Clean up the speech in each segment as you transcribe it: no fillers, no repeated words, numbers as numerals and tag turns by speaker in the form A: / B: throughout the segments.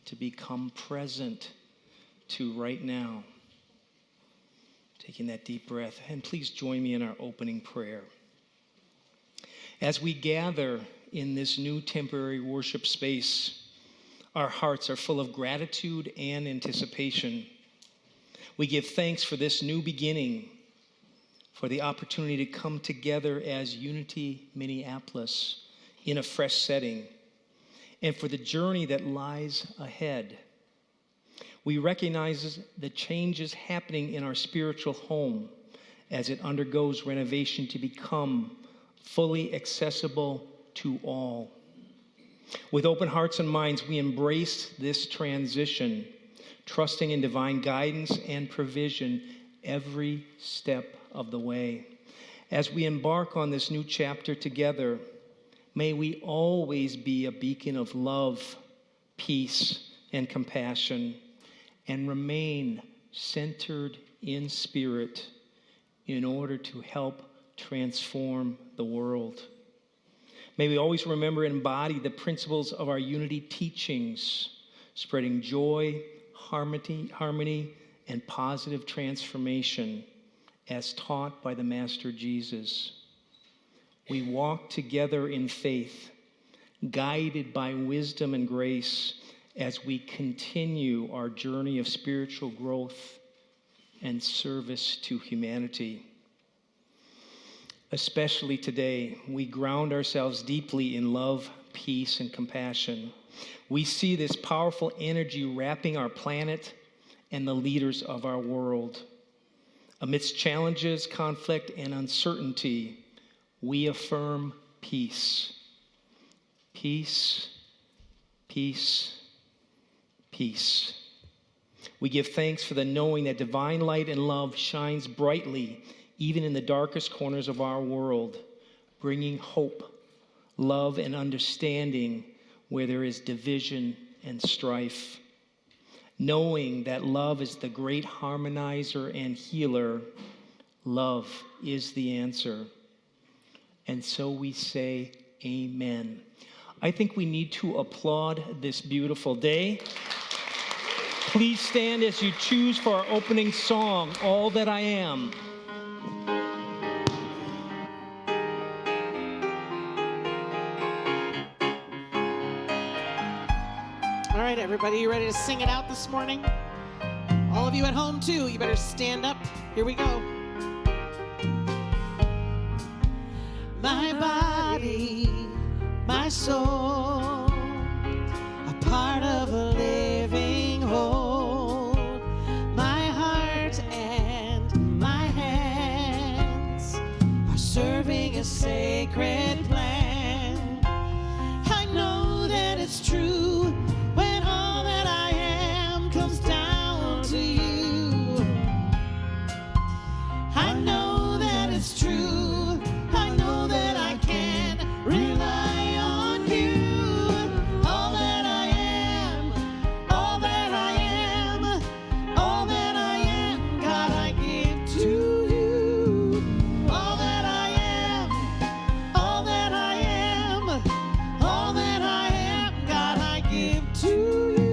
A: to become present to right now. Taking that deep breath. And please join me in our opening prayer. As we gather in this new temporary worship space, our hearts are full of gratitude and anticipation. We give thanks for this new beginning, for the opportunity to come together as Unity Minneapolis in a fresh setting, and for the journey that lies ahead. We recognize the changes happening in our spiritual home as it undergoes renovation to become fully accessible to all. With open hearts and minds, we embrace this transition, trusting in divine guidance and provision every step of the way. As we embark on this new chapter together, may we always be a beacon of love, peace, and compassion, and remain centered in spirit in order to help transform the world. May we always remember and embody the principles of our unity teachings, spreading joy, harmony, and positive transformation as taught by the Master Jesus. We walk together in faith, guided by wisdom and grace as we continue our journey of spiritual growth and service to humanity. Especially today, we ground ourselves deeply in love, peace, and compassion. We see this powerful energy wrapping our planet and the leaders of our world. Amidst challenges, conflict, and uncertainty, we affirm peace. Peace, peace, peace. We give thanks for the knowing that divine light and love shines brightly even in the darkest corners of our world, bringing hope, love, and understanding where there is division and strife. Knowing that love is the great harmonizer and healer, love is the answer. And so we say, amen. I think we need to applaud this beautiful day. Please stand as you choose for our opening song, All That I Am.
B: All right, everybody, you ready to sing it out this morning? All of you at home, too, you better stand up. Here we go. My body, my soul, a part of a living whole. My heart and my hands are serving a sacred plan. I know that it's true when all that I am comes down to you. I know that it's true. I know that I can rely on you. All that I am, all that I am, all that I am, God, I give to you. All that I am, all that I am, all that I am, God, I give to you.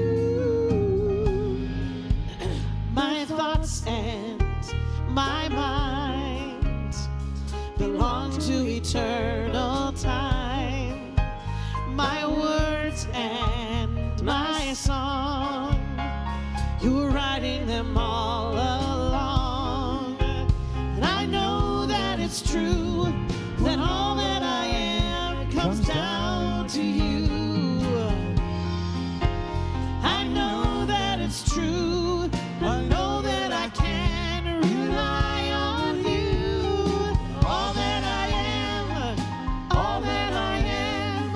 B: My thoughts and my mind belong to eternal time. My words and my song, you were writing them all along. And I know that it's true, that all that I am comes down to you. I know that it's true. I know that I can rely on you. All that I am, all that I am,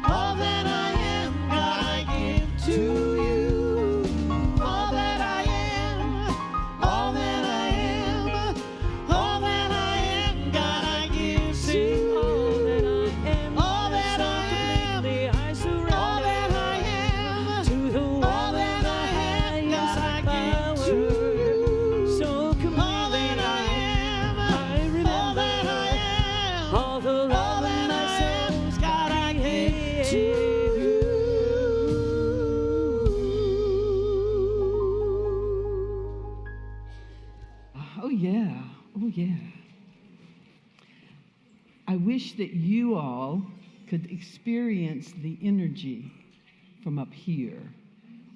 B: all that I am, God, I give to you. All that I am, all that I am, all that I am, God, I give to you. All that I am, all that I am, all that I am, God, I give to you. So come all that I am, all that I am, all that I am, God, I give to you.
C: yeah. I wish that you all could experience the energy from up here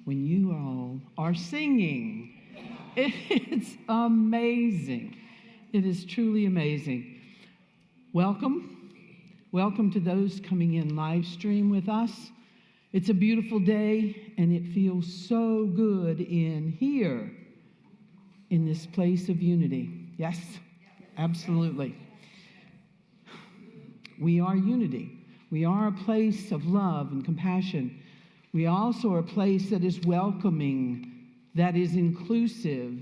C: when you all are singing. It's amazing. It is truly amazing. Welcome. Welcome to those coming in live stream with us. It's a beautiful day, and it feels so good in here, in this place of unity. Yes, absolutely. We are unity. We are a place of love and compassion. We also are a place that is welcoming, that is inclusive,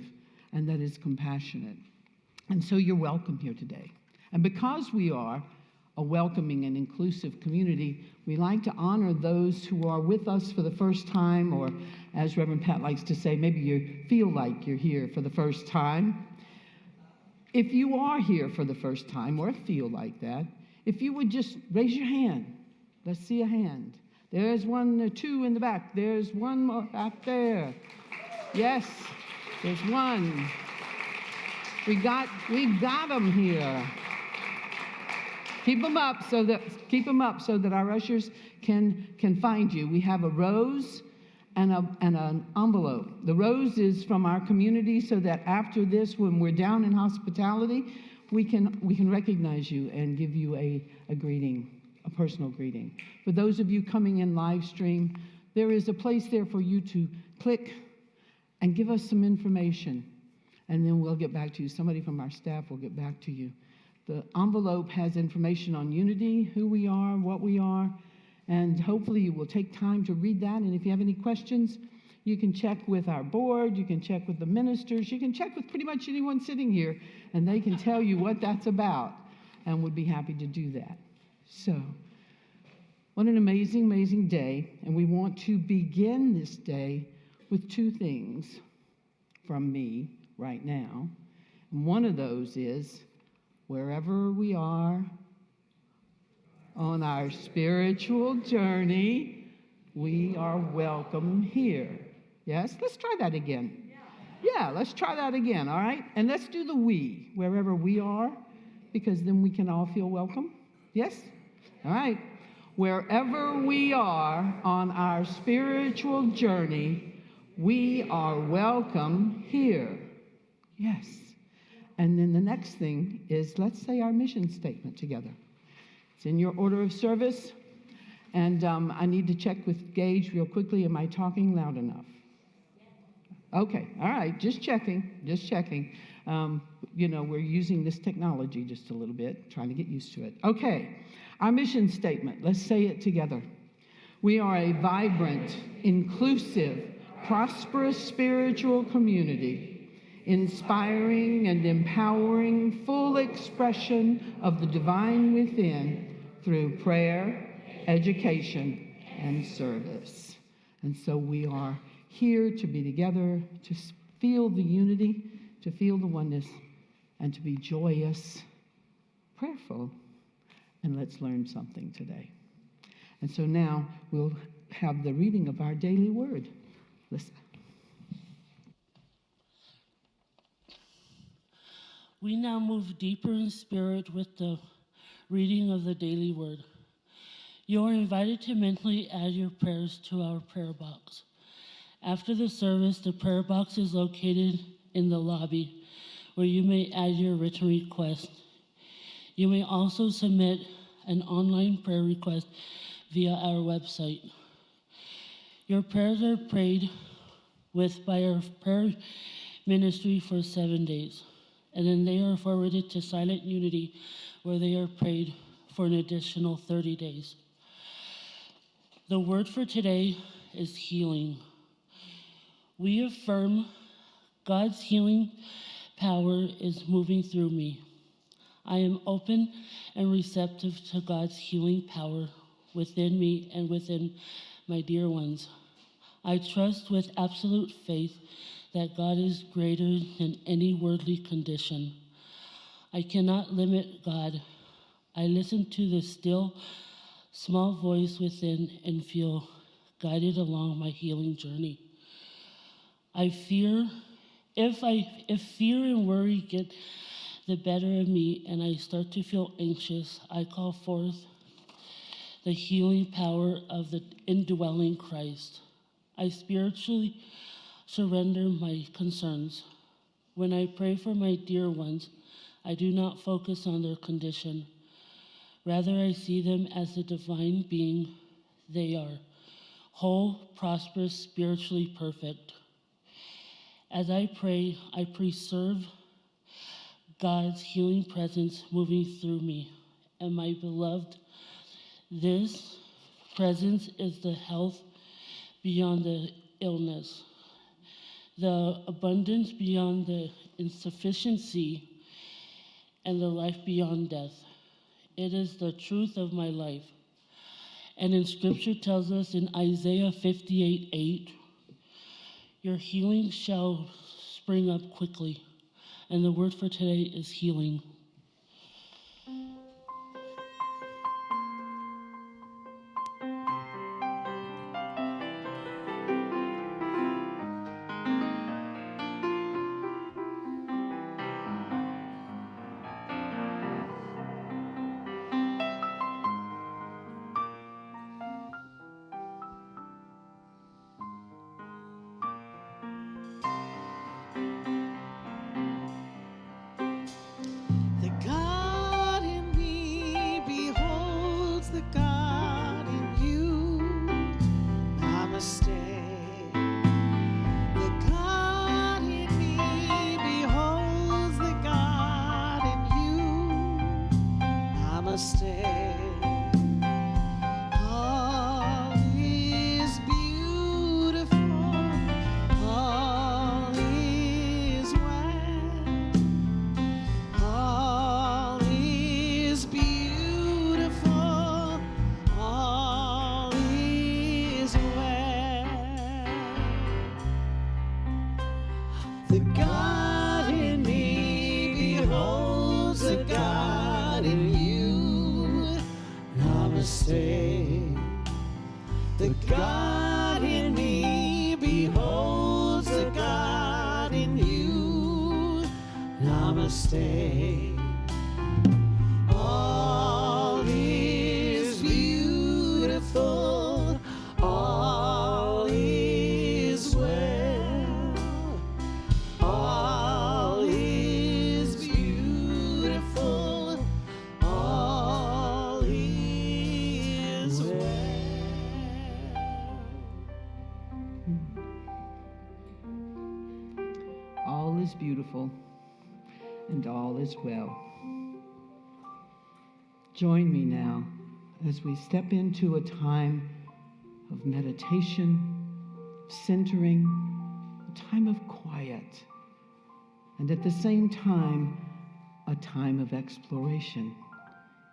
C: and that is compassionate. And so you're welcome here today. And because we are a welcoming and inclusive community, we like to honor those who are with us for the first time, or as Reverend Pat likes to say, maybe you feel like you're here for the first time. If you are here for the first time, or feel like that, if you would just raise your hand. Let's see a hand. There's one or two in the back. There's one more back there. Yes, there's one. We've got them here. Keep them up so that our ushers can find you. We have a rose and an envelope. The rose is from our community, so that after this, when we're down in hospitality, we can recognize you and give you a greeting, a personal greeting. For those of you coming in live stream, there is a place there for you to click and give us some information, and then we'll get back to you. Somebody from our staff will get back to you. The envelope has information on unity, who we are, what we are, and hopefully you will take time to read that. And if you have any questions, you can check with our board, you can check with the ministers, you can check with pretty much anyone sitting here, and they can tell you what that's about, and would be happy to do that. So, what an amazing, amazing day, and we want to begin this day with two things from me right now. And one of those is, wherever we are on our spiritual journey, we are welcome here. Yes? Let's try that again. Yeah, let's try that again, all right? And let's do the we, wherever we are, because then we can all feel welcome. Yes? All right. Wherever we are on our spiritual journey, we are welcome here. Yes. And then the next thing is, let's say our mission statement together. It's in your order of service. And I need to check with Gage real quickly. Am I talking loud enough? Okay, all right, just checking. We're using this technology just a little bit, trying to get used to it. Okay, our mission statement, let's say it together. We are a vibrant, inclusive, prosperous spiritual community, inspiring and empowering full expression of the divine within through prayer, education, and service. And so we are here to be together, to feel the unity, to feel the oneness, and to be joyous, prayerful, and let's learn something today. And so now we'll have the reading of our daily word. Listen.
D: We now move deeper in spirit with the reading of the daily word. You are invited to mentally add your prayers to our prayer box. After the service, the prayer box is located in the lobby, where you may add your written request. You may also submit an online prayer request via our website. Your prayers are prayed with by our prayer ministry for 7 days, and then they are forwarded to Silent Unity, where they are prayed for an additional 30 days. The word for today is healing. We affirm God's healing power is moving through me. I am open and receptive to God's healing power within me and within my dear ones. I trust with absolute faith that God is greater than any worldly condition. I cannot limit God. I listen to the still, small voice within and feel guided along my healing journey. If fear and worry get the better of me and I start to feel anxious, I call forth the healing power of the indwelling Christ. I spiritually surrender my concerns. When I pray for my dear ones, I do not focus on their condition. Rather, I see them as the divine being they are, whole, prosperous, spiritually perfect. As I pray, I preserve God's healing presence moving through me. And my beloved, this presence is the health beyond the illness, the abundance beyond the insufficiency, and the life beyond death. It is the truth of my life. And in Scripture tells us in Isaiah 58:8, your healing shall spring up quickly. And the word for today is healing.
B: The God in me beholds the God in you. Namaste. The God in me beholds the God in you. Namaste. All is beautiful. All is well. All is beautiful, all is well. The God in me beholds the God in you. Namaste. The God in me beholds the God in you. Namaste. All is beautiful, all is well, all is beautiful, all is well.
C: All is beautiful and all is well. Join me now as we step into a time of meditation, centering, a time of quiet, and at the same time, a time of exploration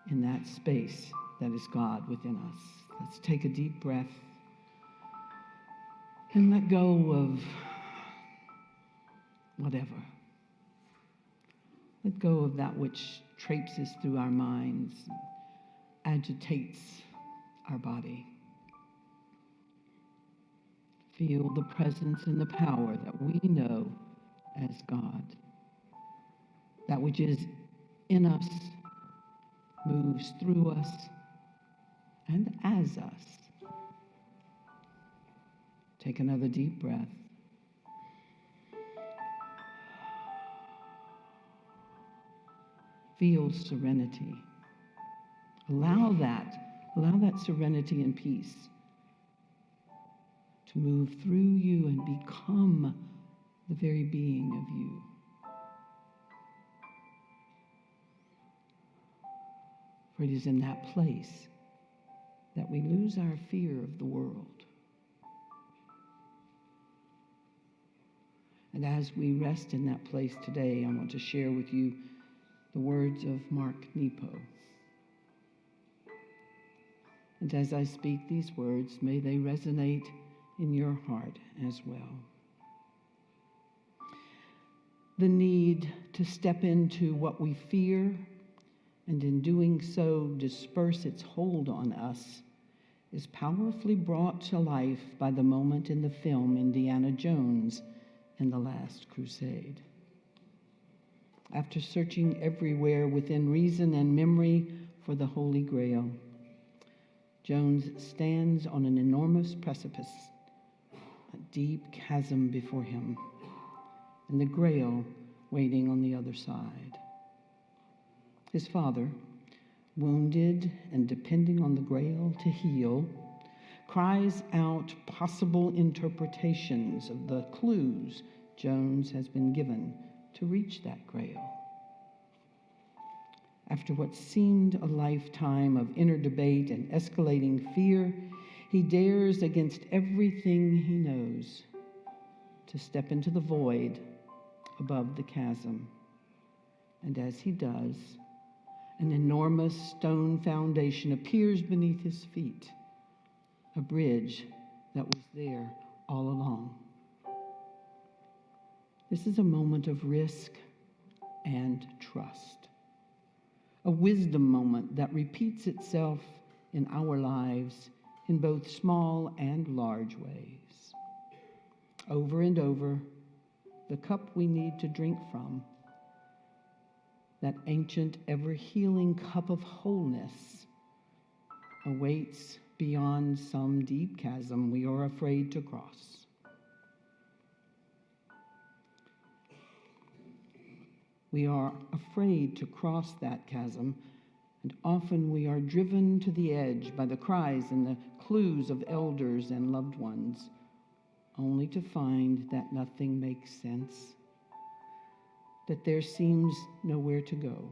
C: in that space that is God within us. Let's take a deep breath and let go of whatever. Let go of that which traipses through our minds, agitates our body. Feel the presence and the power that we know as God. That which is in us moves through us and as us. Take another deep breath. Feel serenity. Allow that serenity and peace to move through you and become the very being of you. For it is in that place that we lose our fear of the world. And as we rest in that place today, I want to share with you the words of Mark Nepo. And as I speak these words, may they resonate in your heart as well. The need to step into what we fear and in doing so disperse its hold on us is powerfully brought to life by the moment in the film Indiana Jones and the Last Crusade. after searching everywhere within reason and memory for the Holy Grail. Jones stands on an enormous precipice, a deep chasm before him, and the Grail waiting on the other side. His father, wounded and depending on the Grail to heal, cries out possible interpretations of the clues Jones has been given to reach that Grail. After what seemed a lifetime of inner debate and escalating fear, he dares against everything he knows to step into the void above the chasm. And as he does, an enormous stone foundation appears beneath his feet, a bridge that was there all along. This is a moment of risk and trust, a wisdom moment that repeats itself in our lives in both small and large ways. Over and over, the cup we need to drink from, that ancient, ever-healing cup of wholeness, awaits beyond some deep chasm we are afraid to cross. We are afraid to cross that chasm, and often we are driven to the edge by the cries and the clues of elders and loved ones, only to find that nothing makes sense, that there seems nowhere to go.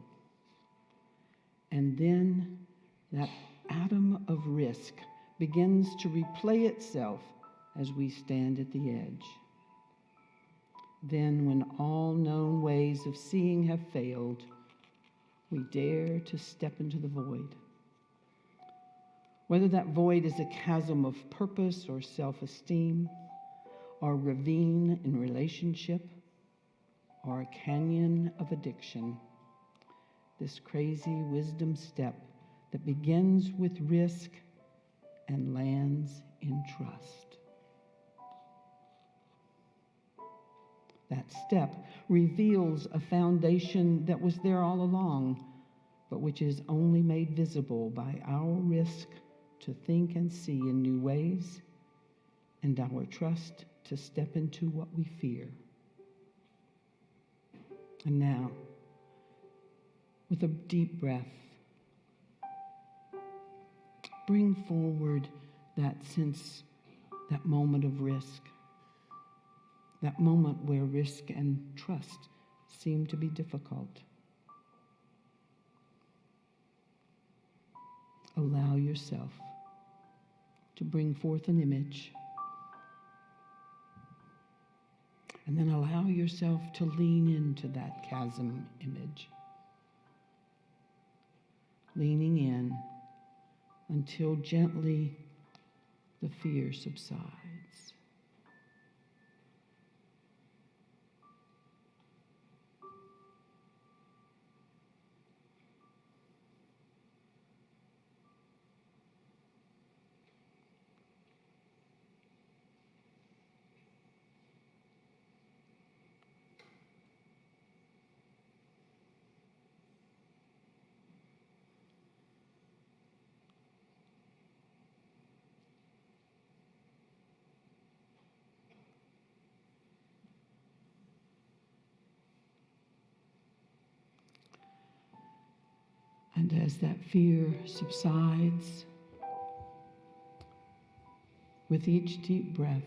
C: And then that atom of risk begins to replay itself as we stand at the edge. Then, when all known ways of seeing have failed, we dare to step into the void. Whether that void is a chasm of purpose or self-esteem, or a ravine in relationship, or a canyon of addiction, this crazy wisdom step that begins with risk and lands in trust. That step reveals a foundation that was there all along, but which is only made visible by our risk to think and see in new ways, and our trust to step into what we fear. And now, with a deep breath, bring forward that sense, that moment of risk, that moment where risk and trust seem to be difficult. Allow yourself to bring forth an image, and then allow yourself to lean into that chasm image, leaning in until gently the fear subsides. And as that fear subsides, with each deep breath,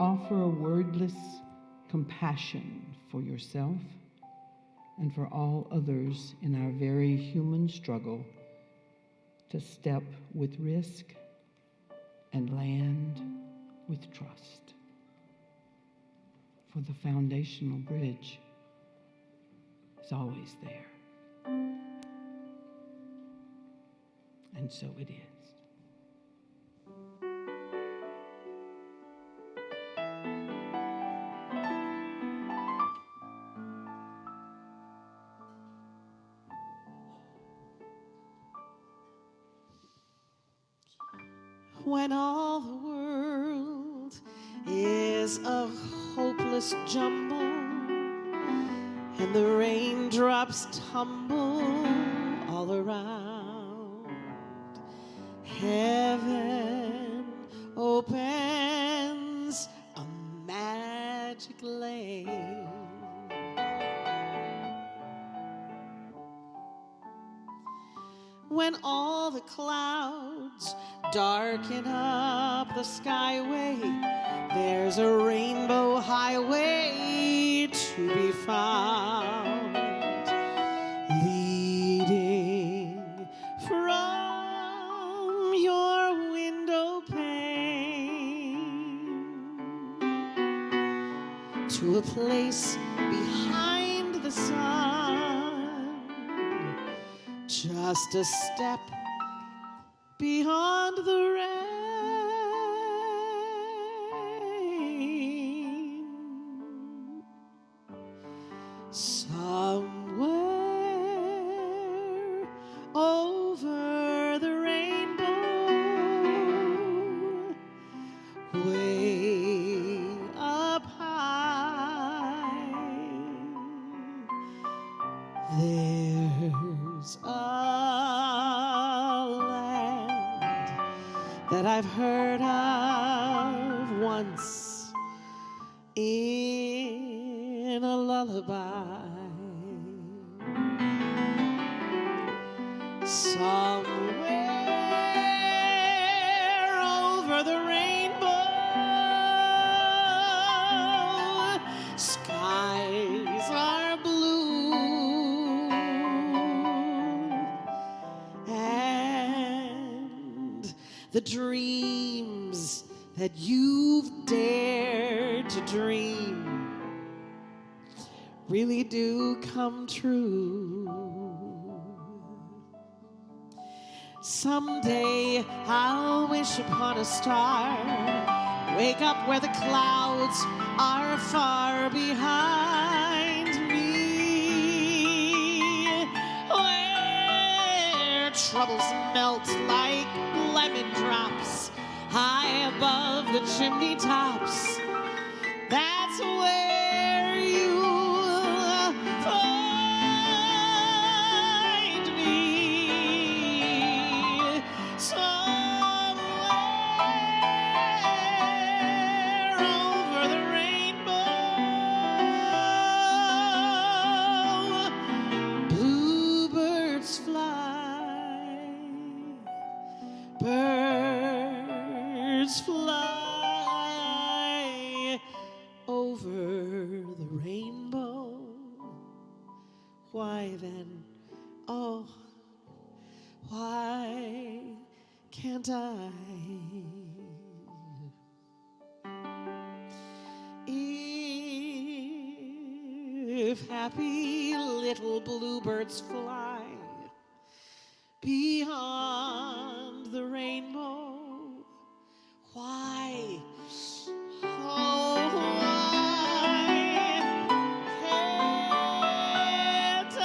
C: offer a wordless compassion for yourself and for all others in our very human struggle to step with risk and land with trust. For the foundational bridge is always there. And so it is.
B: When all the world is a hopeless jumble, and the raindrops tumble all around. Heaven opens a magic lane. When all the clouds darken up the skyway, there's a rainbow highway to be found, leading from your window pane to a place behind the sun, just a step beyond the rain. Somewhere over the rainbow, way up high, there's a land that I've heard of once in a lullaby. Somewhere over the rainbow, skies are blue, and the dreams that you've dared to dream really do come true. Someday I'll wish upon a star, wake up where the clouds are far behind me, where troubles melt like lemon drops high above the chimney tops. That's where you'll find me, somewhere over the rainbow. Bluebirds fly, birds fly over the rainbow. Why then, oh, why can't I? If happy little bluebirds fly beyond the rainbow, why, oh, why can't I?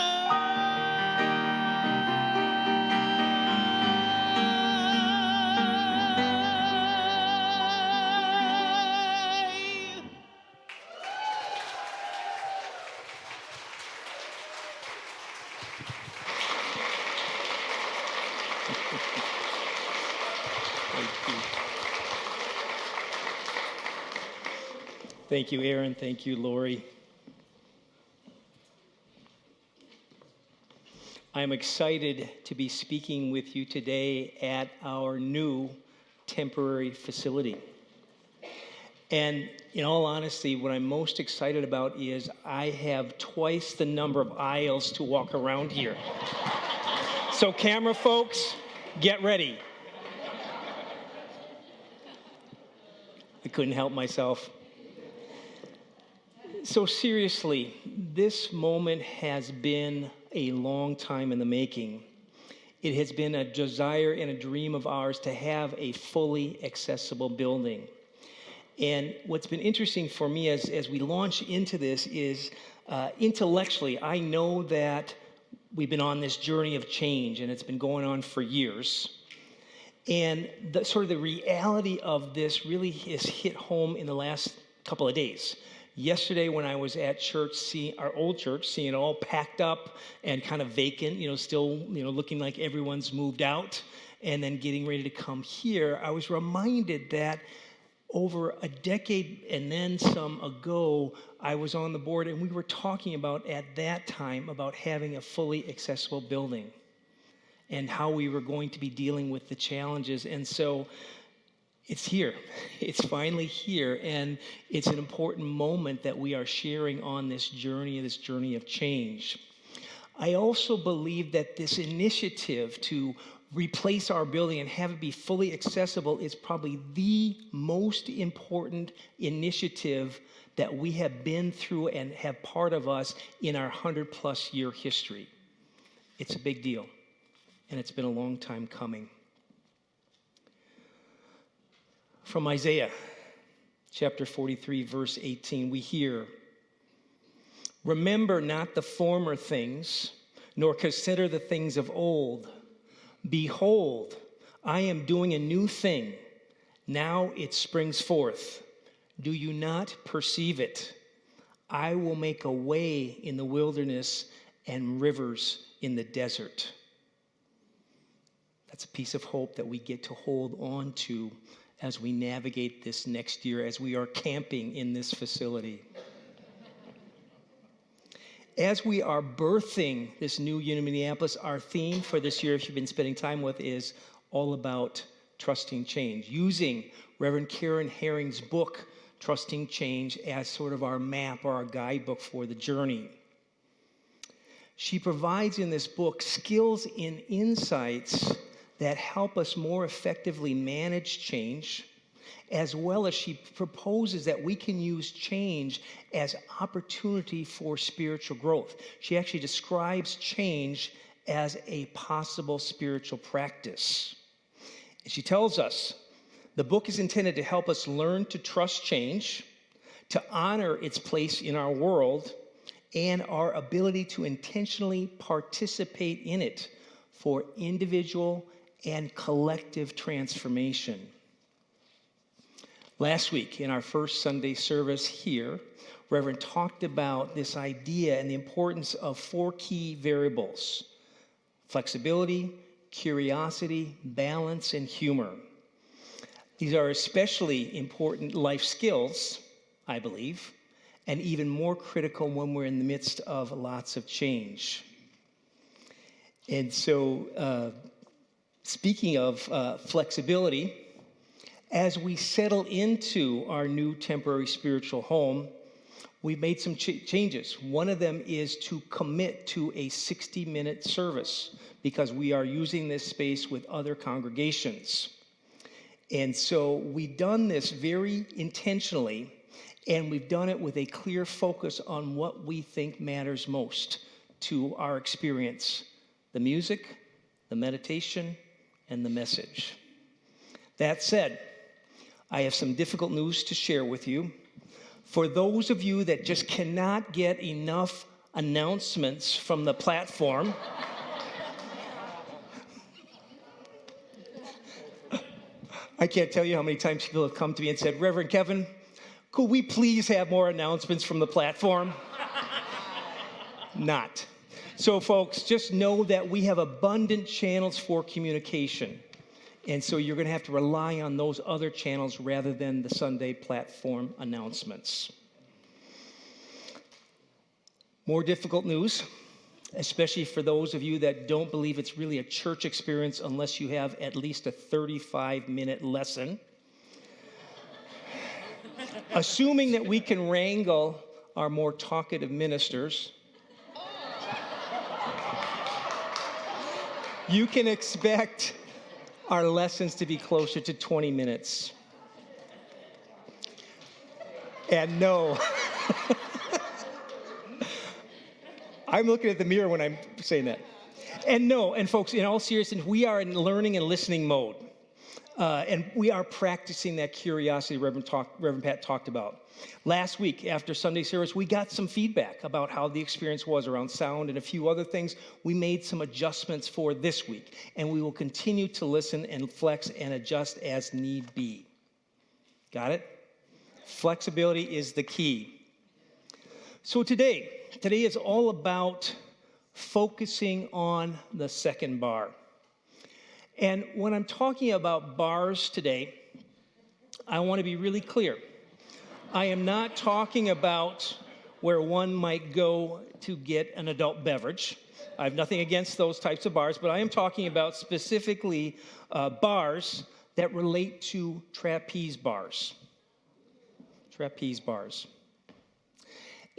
A: Thank you, Aaron. Thank you, Lori. I'm excited to be speaking with you today at our new temporary facility. And in all honesty, what I'm most excited about is I have twice the number of aisles to walk around here. So camera folks, get ready. I couldn't help myself. So seriously, this moment has been a long time in the making. It has been a desire and a dream of ours to have a fully accessible building. And what's been interesting for me as we launch into this is intellectually, I know that we've been on this journey of change and it's been going on for years. And the reality of this really has hit home in the last couple of days. Yesterday when I was at church, seeing our old church, seeing it all packed up and kind of vacant, still, looking like everyone's moved out, and then getting ready to come here, I was reminded that over a decade and then some ago, I was on the board and we were talking about at that time about having a fully accessible building and how we were going to be dealing with the challenges. And so it's here. It's finally here. And it's an important moment that we are sharing on this journey of change. I also believe that this initiative to replace our building and have it be fully accessible is probably the most important initiative that we have been through and have part of us in our 100+ year history. It's a big deal, and it's been a long time coming. From Isaiah chapter 43, verse 18, we hear, "Remember not the former things, nor consider the things of old. Behold, I am doing a new thing. Now it springs forth. Do you not perceive it? I will make a way in the wilderness and rivers in the desert." That's a piece of hope that we get to hold on to as we navigate this next year, as we are camping in this facility. As we are birthing this new unit in Minneapolis, our theme for this year, if you've been spending time with, is all about trusting change, using Reverend Karen Herring's book, Trusting Change, as sort of our map or our guidebook for the journey. She provides in this book skills and insights that help us more effectively manage change, as well as she proposes that we can use change as opportunity for spiritual growth. She actually describes change as a possible spiritual practice. And she tells us the book is intended to help us learn to trust change, to honor its place in our world, and our ability to intentionally participate in it for individual and collective transformation. Last week, in our first Sunday service here, Reverend talked about this idea and the importance of 4 key variables: flexibility, curiosity, balance, and humor. These are especially important life skills, I believe, and even more critical when we're in the midst of lots of change. And so, speaking of flexibility, as we settle into our new temporary spiritual home, we've made some changes. One of them is to commit to a 60-minute service because we are using this space with other congregations. And so we've done this very intentionally, and we've done it with a clear focus on what we think matters most to our experience: the music, the meditation, and the message. That said, I have some difficult news to share with you. For those of you that just cannot get enough announcements from the platform, I can't tell you how many times people have come to me and said, "Reverend Kevin, could we please have more announcements from the platform?" Not. So folks, just know that we have abundant channels for communication. And so you're going to have to rely on those other channels rather than the Sunday platform announcements. More difficult news, especially for those of you that don't believe it's really a church experience unless you have at least a 35-minute lesson. Assuming that we can wrangle our more talkative ministers, you can expect our lessons to be closer to 20 minutes. And no, I'm looking at the mirror when I'm saying that. And no, and folks, in all seriousness, we are in learning and listening mode. And we are practicing that curiosity Reverend Pat talked about. Last week, after Sunday service, we got some feedback about how the experience was around sound and a few other things. We made some adjustments for this week, and we will continue to listen and flex and adjust as need be. Got it? Flexibility is the key. So today is all about focusing on the second bar. And when I'm talking about bars today, I want to be really clear. I am not talking about where one might go to get an adult beverage. I have nothing against those types of bars, but I am talking about specifically bars that relate to trapeze bars. Trapeze bars.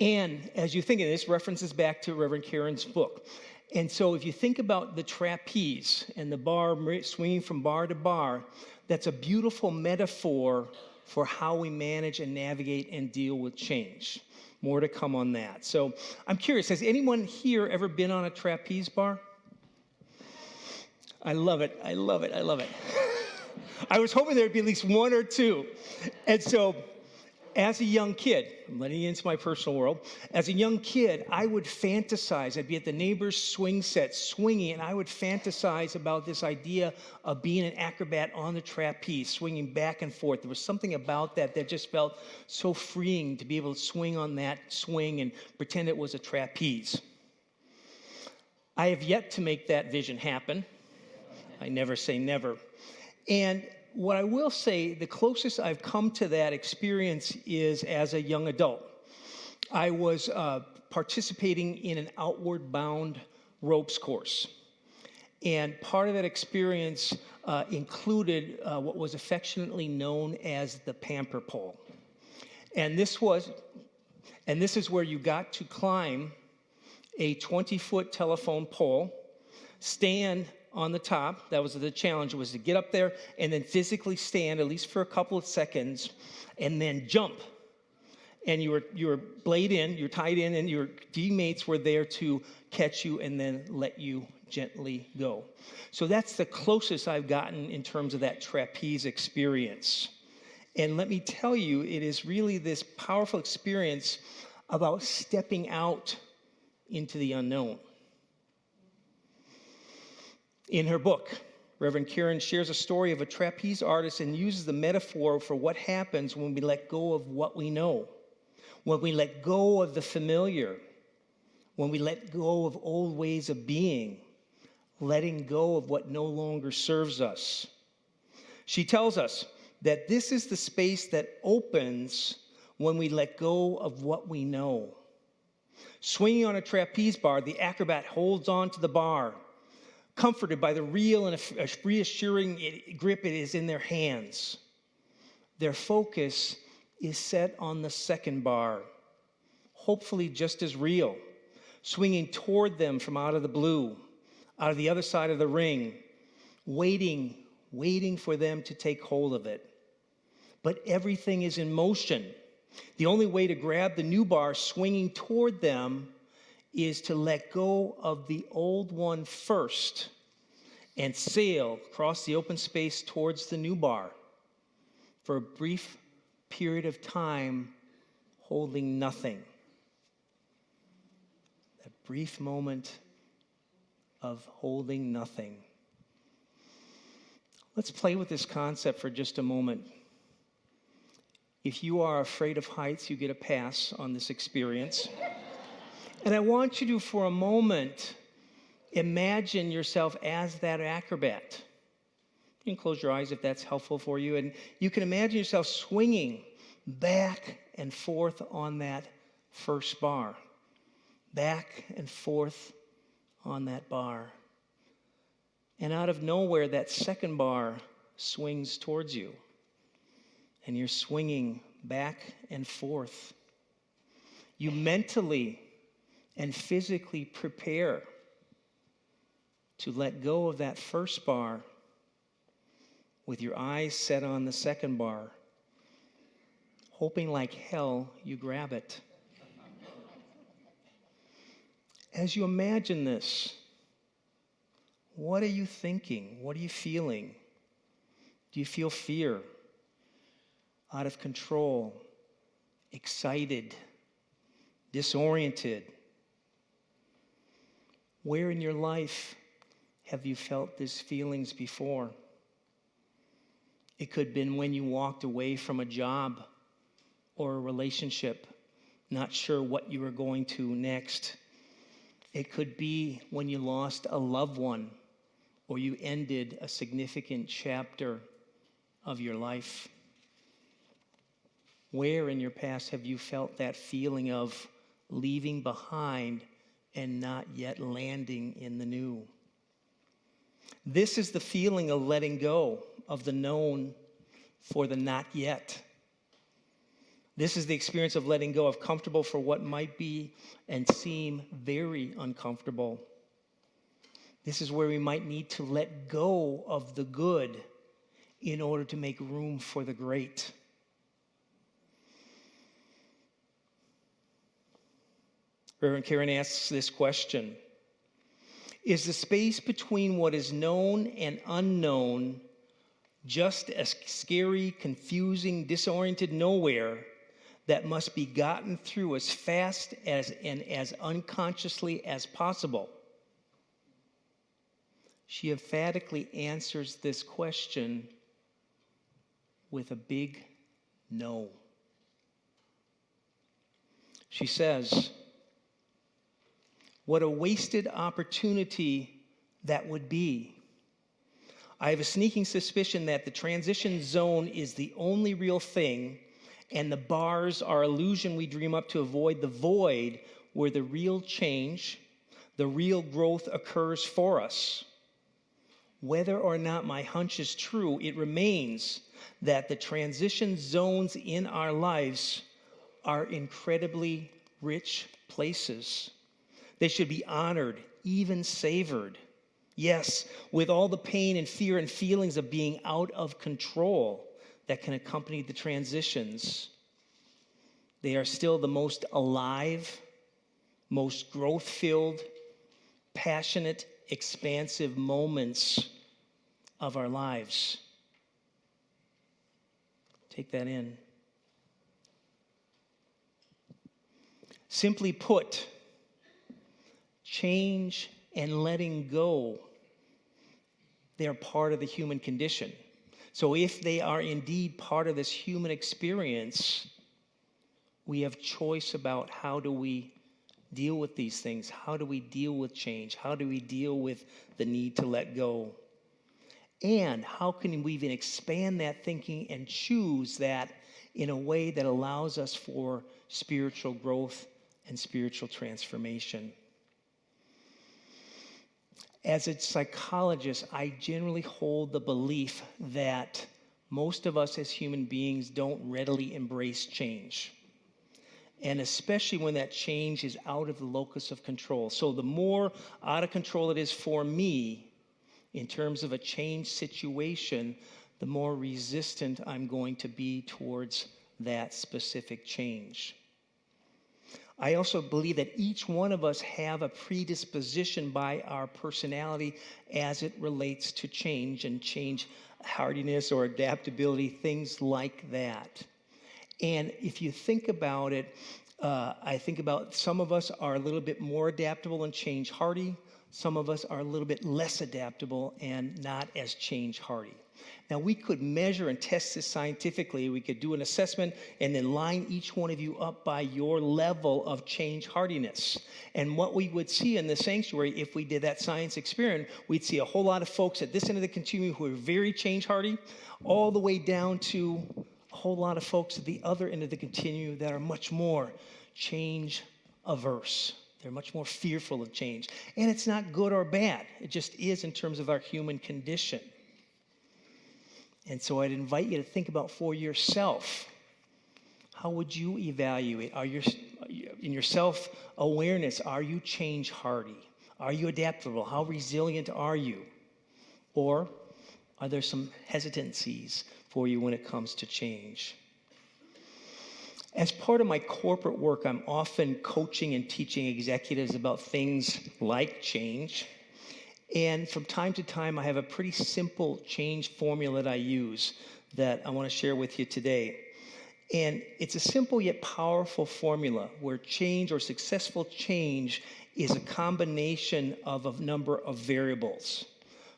A: And as you think of this, references back to Reverend Karen's book. And so if you think about the trapeze and the bar swinging from bar to bar, that's a beautiful metaphor for how we manage and navigate and deal with change. More to come on that. So I'm curious, has anyone here ever been on a trapeze bar? I love it. I love it. I love it. I was hoping there'd be at least one or two. And so as a young kid, I'm letting you into my personal world. As a young kid, I would fantasize. I'd be at the neighbor's swing set swinging, and I would fantasize about this idea of being an acrobat on the trapeze, swinging back and forth. There was something about that that just felt so freeing to be able to swing on that swing and pretend it was a trapeze. I have yet to make that vision happen. I never say never. And what I will say, the closest I've come to that experience is as a young adult. I was participating in an outward bound ropes course. And part of that experience included what was affectionately known as the pamper pole. And this is where you got to climb a 20-foot telephone pole, stand on the top. That was the challenge, was to get up there and then physically stand, at least for a couple of seconds, and then jump. And you were blade in, you're tied in, and your teammates were there to catch you and then let you gently go. So that's the closest I've gotten in terms of that trapeze experience. And let me tell you, it is really this powerful experience about stepping out into the unknown. In her book, Reverend Karen shares a story of a trapeze artist and uses the metaphor for what happens when we let go of what we know, when we let go of the familiar, when we let go of old ways of being, letting go of what no longer serves us. She tells us that this is the space that opens when we let go of what we know. Swinging on a trapeze bar, the acrobat holds on to the bar, comforted by the real and reassuring grip it is in their hands. Their focus is set on the second bar, hopefully just as real, swinging toward them from out of the blue, out of the other side of the ring, waiting for them to take hold of it. But everything is in motion. The only way to grab the new bar swinging toward them is to let go of the old one first and sail across the open space towards the new bar for a brief period of time, holding nothing. That brief moment of holding nothing. Let's play with this concept for just a moment. If you are afraid of heights, you get a pass on this experience. And I want you to, for a moment, imagine yourself as that acrobat. You can close your eyes if that's helpful for you. And you can imagine yourself swinging back and forth on that first bar. Back and forth on that bar. And out of nowhere, that second bar swings towards you. And you're swinging back and forth. You mentally and physically prepare to let go of that first bar with your eyes set on the second bar, hoping like hell you grab it. As you imagine this, what are you thinking? What are you feeling? Do you feel fear? Out of control? Excited? Disoriented? Where in your life have you felt these feelings before? It could have been when you walked away from a job or a relationship not sure what you were going to next. It could be when you lost a loved one or you ended a significant chapter of your life. Where in your past have you felt that feeling of leaving behind and not yet landing in the new? This is the feeling of letting go of the known for the not yet. This is the experience of letting go of comfortable for what might be and seem very uncomfortable. This is where we might need to let go of the good in order to make room for the great. Reverend Karen asks this question: is the space between what is known and unknown just as scary, confusing, disoriented nowhere that must be gotten through as fast as and as unconsciously as possible? She emphatically answers this question with a big no. She says, what a wasted opportunity that would be. I have a sneaking suspicion that the transition zone is the only real thing, and the bars are illusion we dream up to avoid the void where the real change, the real growth occurs for us. Whether or not my hunch is true, it remains that the transition zones in our lives are incredibly rich places. They should be honored, even savored. Yes, with all the pain and fear and feelings of being out of control that can accompany the transitions, they are still the most alive, most growth-filled, passionate, expansive moments of our lives. Take that in. Simply put, change and letting go, they're part of the human condition. So if they are indeed part of this human experience, we have choice about how do we deal with these things? How do we deal with change? How do we deal with the need to let go? And how can we even expand that thinking and choose that in a way that allows us for spiritual growth and spiritual transformation? As a psychologist, I generally hold the belief that most of us as human beings don't readily embrace change. And especially when that change is out of the locus of control. So the more out of control it is for me in terms of a change situation, the more resistant I'm going to be towards that specific change. I also believe that each one of us have a predisposition by our personality as it relates to change and change hardiness or adaptability, things like that. And if you think about it, I think about some of us are a little bit more adaptable and change hardy. Some of us are a little bit less adaptable and not as change hardy. Now, we could measure and test this scientifically. We could do an assessment and then line each one of you up by your level of change hardiness. And what we would see in the sanctuary, if we did that science experiment, we'd see a whole lot of folks at this end of the continuum who are very change hardy, all the way down to a whole lot of folks at the other end of the continuum that are much more change averse. They're much more fearful of change. And it's not good or bad. It just is in terms of our human condition. And so I'd invite you to think about for yourself, how would you evaluate? In your self-awareness, are you change hardy? Are you adaptable? How resilient are you? Or are there some hesitancies for you when it comes to change? As part of my corporate work, I'm often coaching and teaching executives about things like change. And from time to time, I have a pretty simple change formula that I use that I want to share with you today. And it's a simple yet powerful formula where change or successful change is a combination of a number of variables.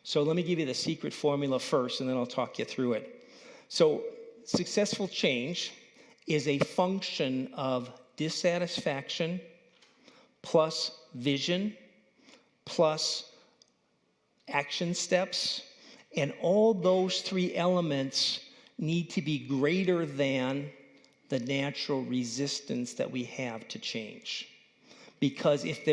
A: So let me give you the secret formula first, and then I'll talk you through it. So successful change is a function of dissatisfaction plus vision plus action steps. And all those three elements need to be greater than the natural resistance that we have to change. Because if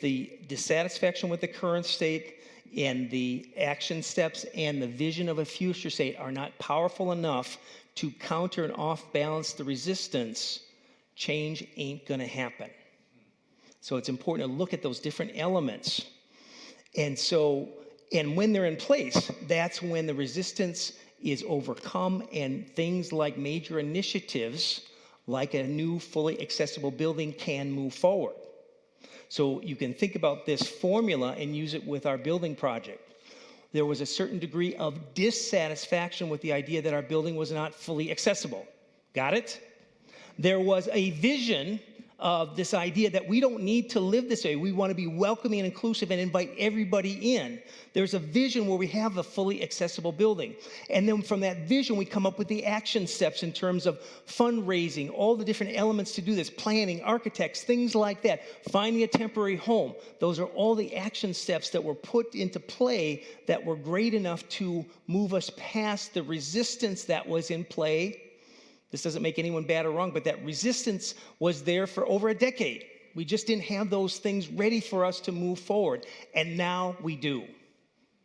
A: the dissatisfaction with the current state and the action steps and the vision of a future state are not powerful enough to counter and off-balance the resistance, change ain't going to happen. So it's important to look at those different elements. And when they're in place, that's when the resistance is overcome and things like major initiatives, like a new fully accessible building, can move forward. So you can think about this formula and use it with our building project. There was a certain degree of dissatisfaction with the idea that our building was not fully accessible. Got it? There was a vision of this idea that we don't need to live this way. We want to be welcoming and inclusive and invite everybody in. There's a vision where we have a fully accessible building. And then from that vision, we come up with the action steps in terms of fundraising, all the different elements to do this, planning, architects, things like that, finding a temporary home. Those are all the action steps that were put into play that were great enough to move us past the resistance that was in play. This doesn't make anyone bad or wrong, but that resistance was there for over a decade. We just didn't have those things ready for us to move forward. And now we do.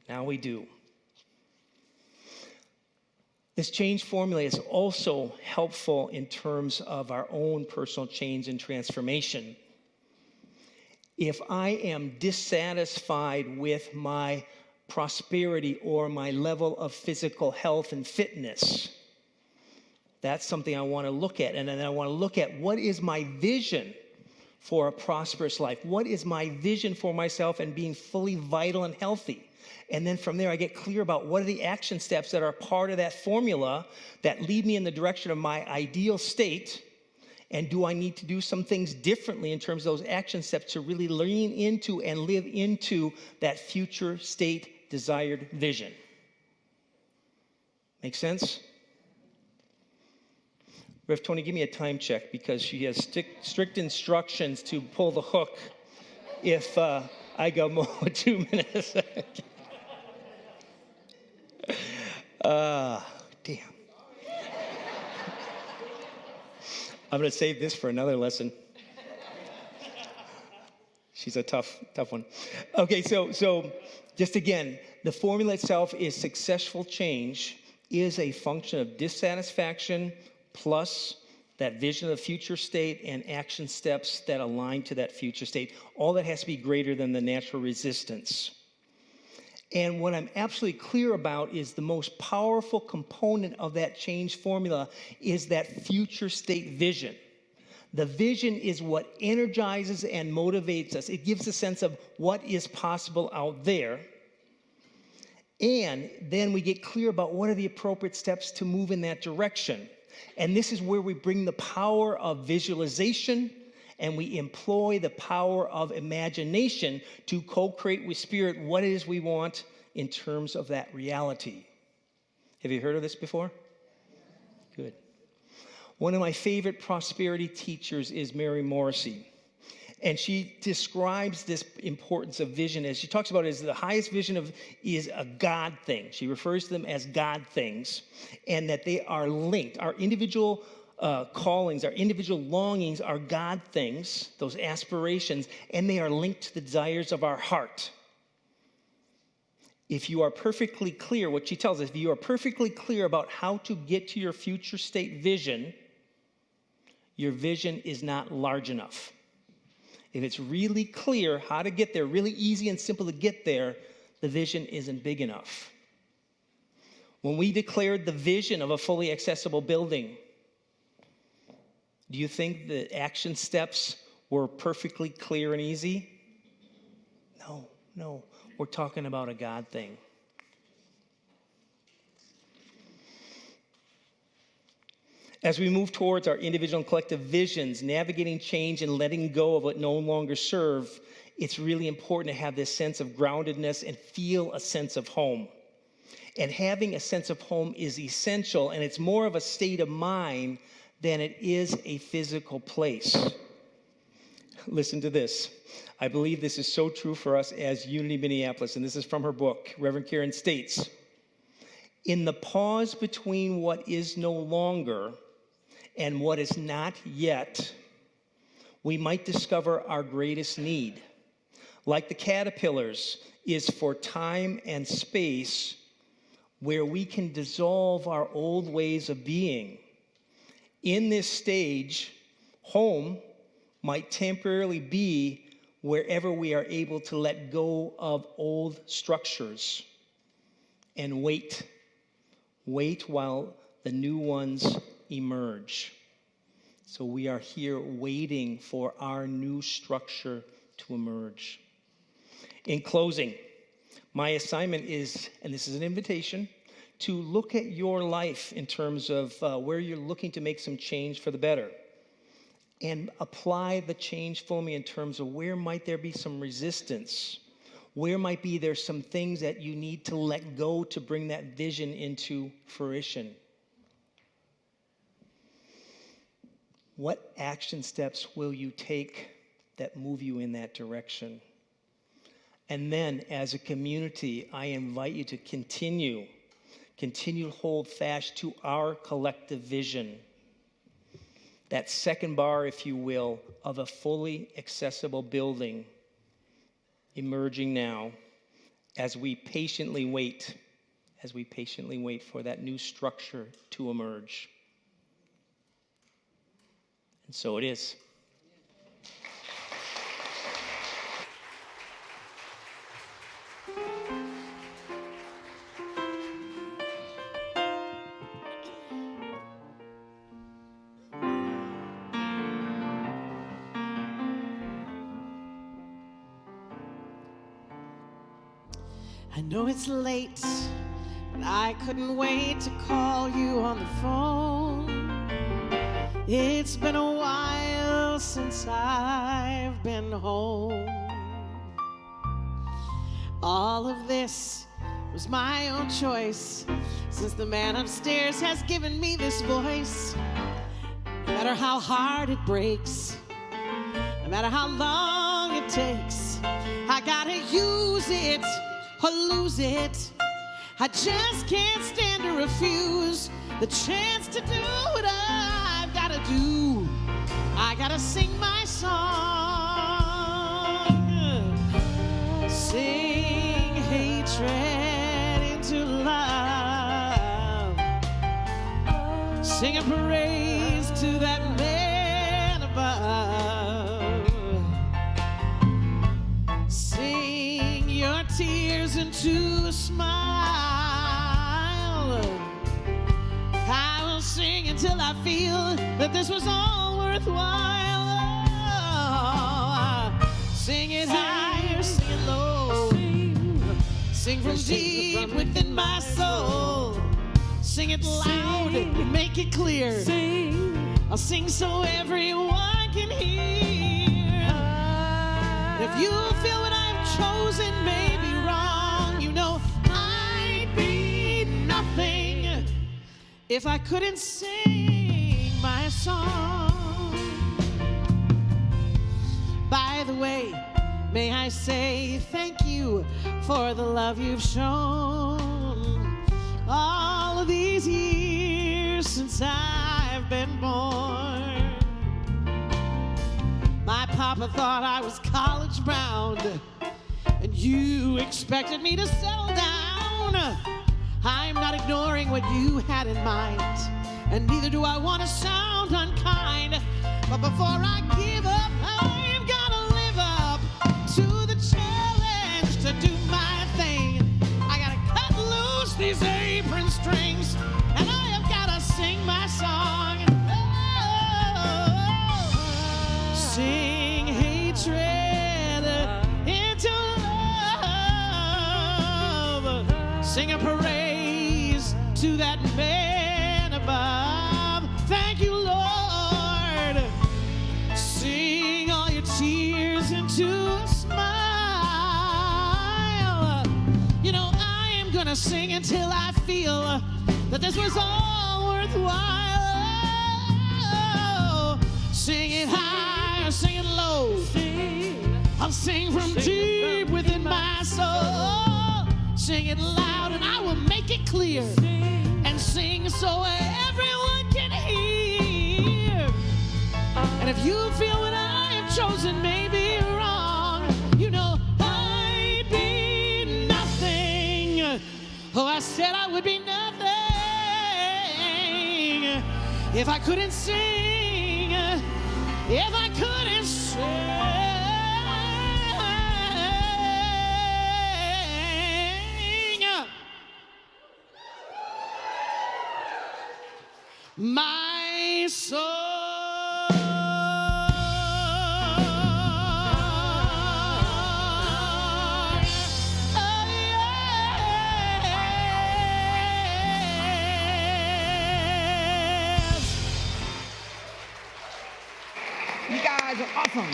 A: Now we do. This change formula is also helpful in terms of our own personal change and transformation. If I am dissatisfied with my prosperity or my level of physical health and fitness, that's something I want to look at. And then I want to look at what is my vision for a prosperous life? What is my vision for myself and being fully vital and healthy? And then from there, I get clear about what are the action steps that are part of that formula that lead me in the direction of my ideal state. And do I need to do some things differently in terms of those action steps to really lean into and live into that future state desired vision? Make sense? Rev Toni, give me a time check because she has strict instructions to pull the hook if I go more than 2 minutes. Damn. I'm going to save this for another lesson. She's a tough one. Okay, so just again, the formula itself is successful change is a function of dissatisfaction plus that vision of the future state and action steps that align to that future state. All that has to be greater than the natural resistance. And what I'm absolutely clear about is the most powerful component of that change formula is that future state vision. The vision is what energizes and motivates us. It gives a sense of what is possible out there. And then we get clear about what are the appropriate steps to move in that direction. And this is where we bring the power of visualization and we employ the power of imagination to co-create with Spirit what it is we want in terms of that reality. Have you heard of this before? Good. One of my favorite prosperity teachers is Mary Morrissey. And she describes this importance of vision as she talks about it as the highest vision is a God thing. She refers to them as God things, and that they are linked. Our individual callings, our individual longings are God things, those aspirations, and they are linked to the desires of our heart. If you are perfectly clear, what she tells us, if you are perfectly clear about how to get to your future state vision, your vision is not large enough. If it's really clear how to get there, really easy and simple to get there, the vision isn't big enough. When we declared the vision of a fully accessible building, do you think the action steps were perfectly clear and easy? No. We're talking about a God thing. As we move towards our individual and collective visions, navigating change and letting go of what no longer serve, it's really important to have this sense of groundedness and feel a sense of home. And having a sense of home is essential, and it's more of a state of mind than it is a physical place. Listen to this. I believe this is so true for us as Unity Minneapolis, and this is from her book. Reverend Karen states, in the pause between what is no longer and what is not yet, we might discover our greatest need. Like the caterpillars, is for time and space where we can dissolve our old ways of being. In this stage, home might temporarily be wherever we are able to let go of old structures and wait while the new ones emerge. So we are here waiting for our new structure to emerge. In closing, my assignment is, and this is an invitation, to look at your life in terms of where you're looking to make some change for the better. And apply the change for me in terms of where might there be some resistance. Where might be there some things that you need to let go to bring that vision into fruition. What action steps will you take that move you in that direction? And then, as a community, I invite you to continue to hold fast to our collective vision. That second bar, if you will, of a fully accessible building emerging now as we patiently wait for that new structure to emerge. And so it is.
B: I know it's late, but I couldn't wait to call you on the phone. It's been a while since I've been home. All of this was my own choice, since the man upstairs has given me this voice. No matter how hard it breaks, no matter how long it takes, I gotta use it or lose it. I just can't stand to refuse the chance to do what I've gotta do. I gotta sing my song, sing hatred into love, sing a praise to that man above, sing your tears into a smile. I will sing until I feel that this was all worthwhile. Sing it higher, sing it low, sing from deep within my soul. Sing it loud, make it clear. I'll sing so everyone can hear. If you feel what I've chosen may be wrong, you know I'd be nothing if I couldn't sing my song. By the way, may I say thank you for the love you've shown all of these years since I've been born. My papa thought I was college bound, and you expected me to settle down. I'm not ignoring what you had in mind, and neither do I want to sound unkind. But before I give up, I've got to live up to the challenge to do my thing. I got to cut loose these apron strings, and I have got to sing my song. Oh, sing hatred into love, sing a praise to that man above. Thank you, Lord. Sing all your tears into a smile. You know, I am gonna sing until I feel that this was all worthwhile. I'll sing from deep within my soul. Sing it loud and I will make it clear. And sing so everyone can hear. And if you feel what I have chosen may be wrong, you know I'd be nothing. Oh, I said I would be nothing if I couldn't sing, if I couldn't sing. My soul.
C: You guys are awesome.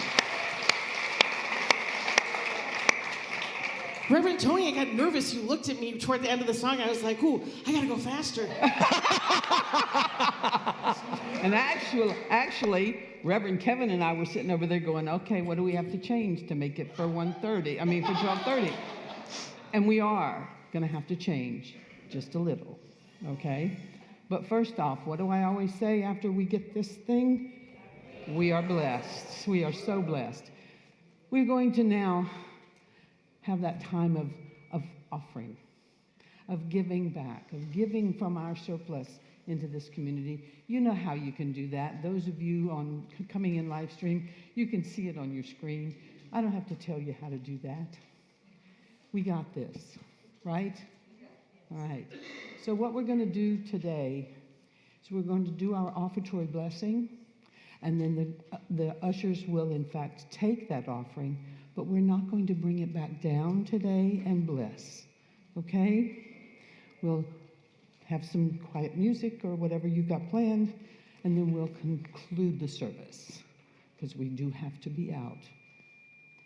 B: Reverend Toni, I got nervous. You looked at me toward the end of the song. I was like, ooh, I gotta go faster.
C: And actually, Reverend Kevin and I were sitting over there going, okay, what do we have to change to make it for 1:30? I mean, for 12:30. And we are going to have to change just a little, okay? But first off, what do I always say after we get this thing? We are blessed. We are so blessed. We're going to now have that time of offering, of giving back, of giving from our surplus into this community. You know how you can do that. Those of you coming in live stream, you can see it on your screen. I don't have to tell you how to do that. We got this, right? All right. So what we're going to do today is we're going to do our offertory blessing, and then the ushers will, in fact, take that offering, but we're not going to bring it back down today and bless, okay? We'll have some quiet music or whatever you've got planned, and then we'll conclude the service, because we do have to be out.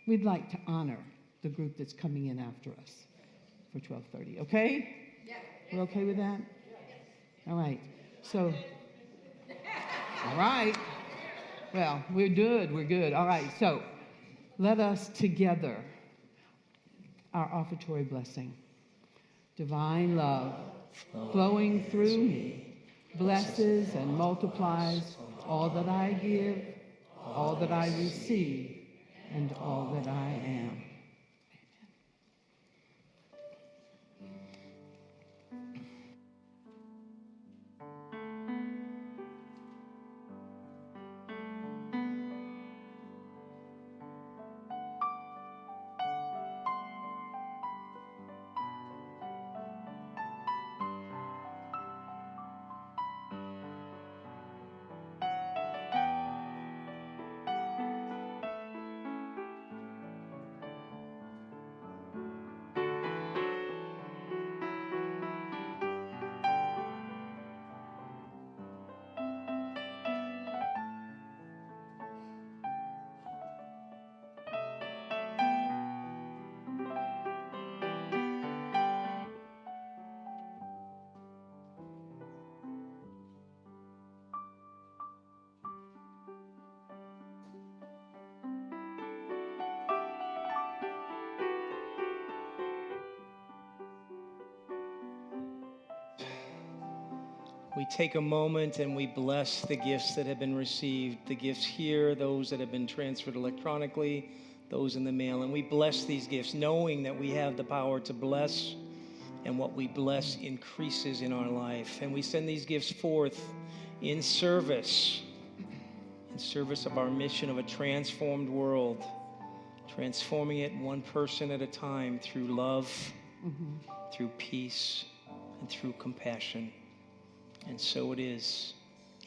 C: We'd like to honor the group that's coming in after us for 12:30, okay? Yeah. We're okay with that? All right. So, all right. Well, we're good. All right, so let us together, our offertory blessing. Divine love flowing through me blesses and multiplies all that I give, all that I receive, and all that I am.
A: We take a moment and we bless the gifts that have been received, the gifts here, those that have been transferred electronically, those in the mail. And we bless these gifts, knowing that we have the power to bless, and what we bless increases in our life. And we send these gifts forth in service of our mission of a transformed world, transforming it one person at a time through love, through peace, and through compassion. And so it is.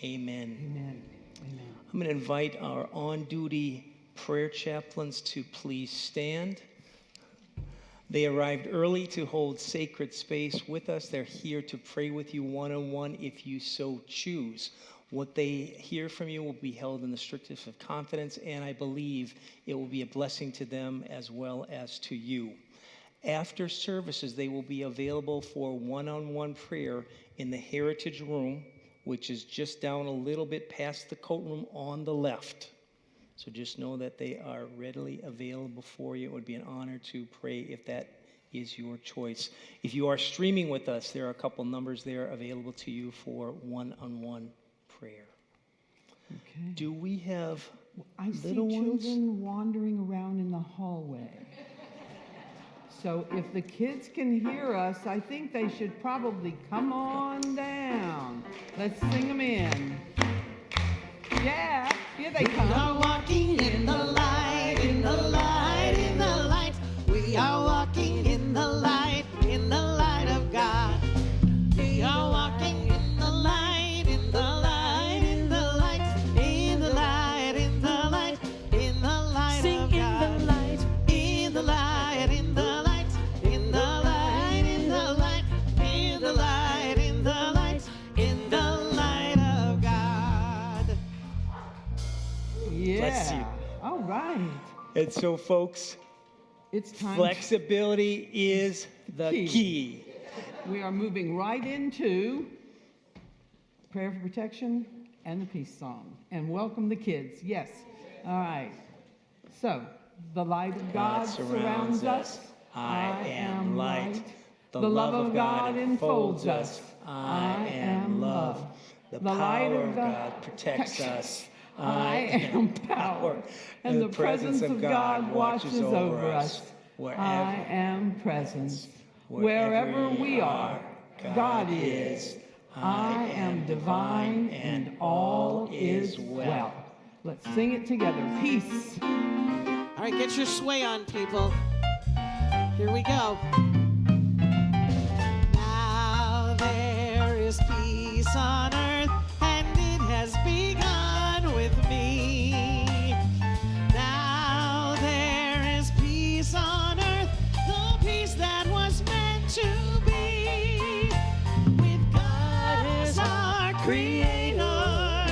A: Amen.
C: Amen. Amen.
A: I'm going to invite our on-duty prayer chaplains to please stand. They arrived early to hold sacred space with us. They're here to pray with you one-on-one if you so choose. What they hear from you will be held in the strictest of confidence, and I believe it will be a blessing to them as well as to you. After services, they will be available for one-on-one prayer in the Heritage Room, which is just down a little bit past the coat room on the left. So just know that they are readily available for you. It would be an honor to pray if that is your choice. If you are streaming with us, there are a couple numbers there available to you for one-on-one prayer.
C: Okay.
A: Do we have
C: I see
A: little ones?
C: children wandering around in the hallway. So if the kids can hear us, I think they should probably come on down. Let's sing them in. Yeah, here they
B: We are
C: come.
B: walking in the light, in the light, in the light. We are walking in the light of God. We are walking in the light, in the light, in the light, in the light, in the light, in the light of God. In the light, in the light, in the light, in the light, in the light, in the light, in the light of God.
C: Yeah.
A: Bless you.
C: All right.
A: And so, folks,
C: It's time.
A: flexibility is the key.
C: We are moving right into prayer for protection and the peace song. And welcome the kids. Yes. All right. So, the light of God surrounds us.
A: I am light. The love of God enfolds us. I am love. The power of God protects us.
C: I am power. And the presence of God watches over us. I am presence. Wherever we are, God is. I am divine and all is well. Let's sing it together. Peace.
B: All right, get your sway on, people. Here we go. Now there is peace on earth, and it has begun with me. Now there is peace on earth, the peace that was meant to be. With God as our creator,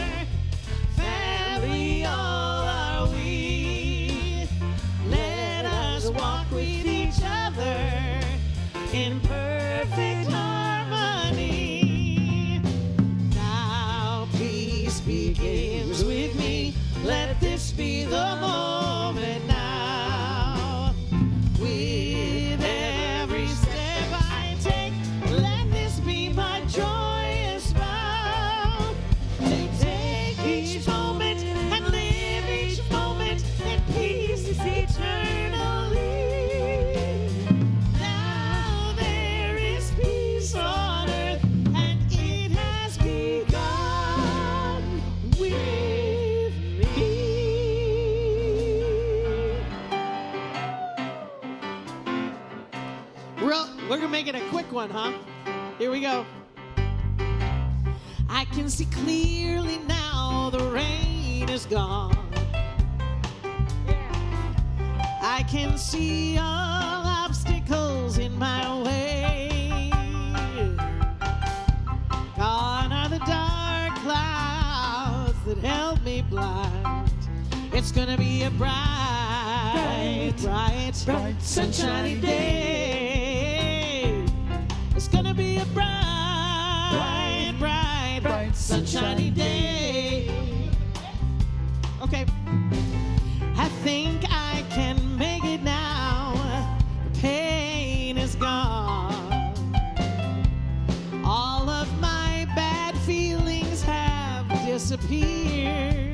B: family all are we. Let us walk with each other in perfect harmony. Now peace begins with me. Let this be the moment now. With every step I take, let this be my joyous vow. To take each moment and live each moment in peace eternally. Now there is peace on earth, and it has begun with me. We're gonna make it a quick one, huh? Here we go. I can see clearly now the rain is gone. I can see all obstacles in my way. Gone are the dark clouds that held me blind. It's gonna be a bright, sunshiny day. It's gonna be a bright, sunshiny day. Okay. I think I can make it now. The pain is gone. All of my bad feelings have disappeared.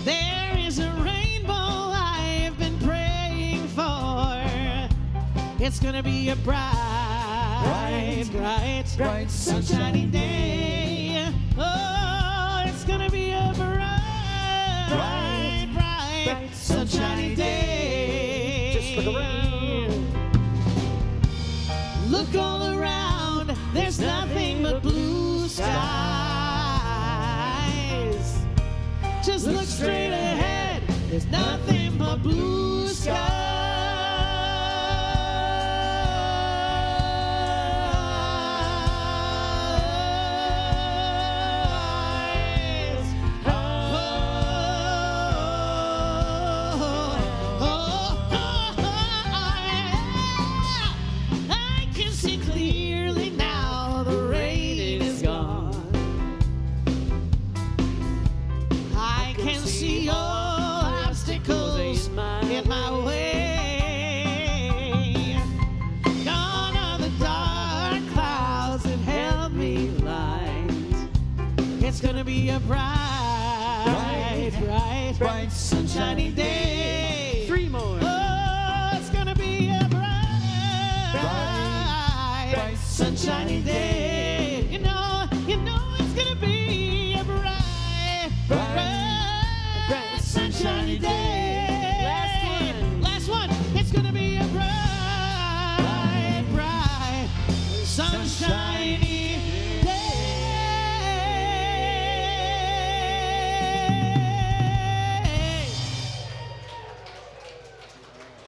B: There is a rainbow I've been praying for. It's gonna be a bright, sunshiny day. Oh, it's gonna be a bright, sunshiny day. Just look around. Look all around. There's nothing but blue skies. Just look straight ahead. There's nothing but blue skies. I can see clearly now the rain is gone. I can see all obstacles in my way. Gone are the dark clouds that held me light. It's gonna be a bright, sunshiny day.
E: 3 more.
B: Oh, it's gonna be a bright, sunshiny day. You know it's gonna be a bright, sunshiny day. Last one. It's gonna be a bright, sunshiny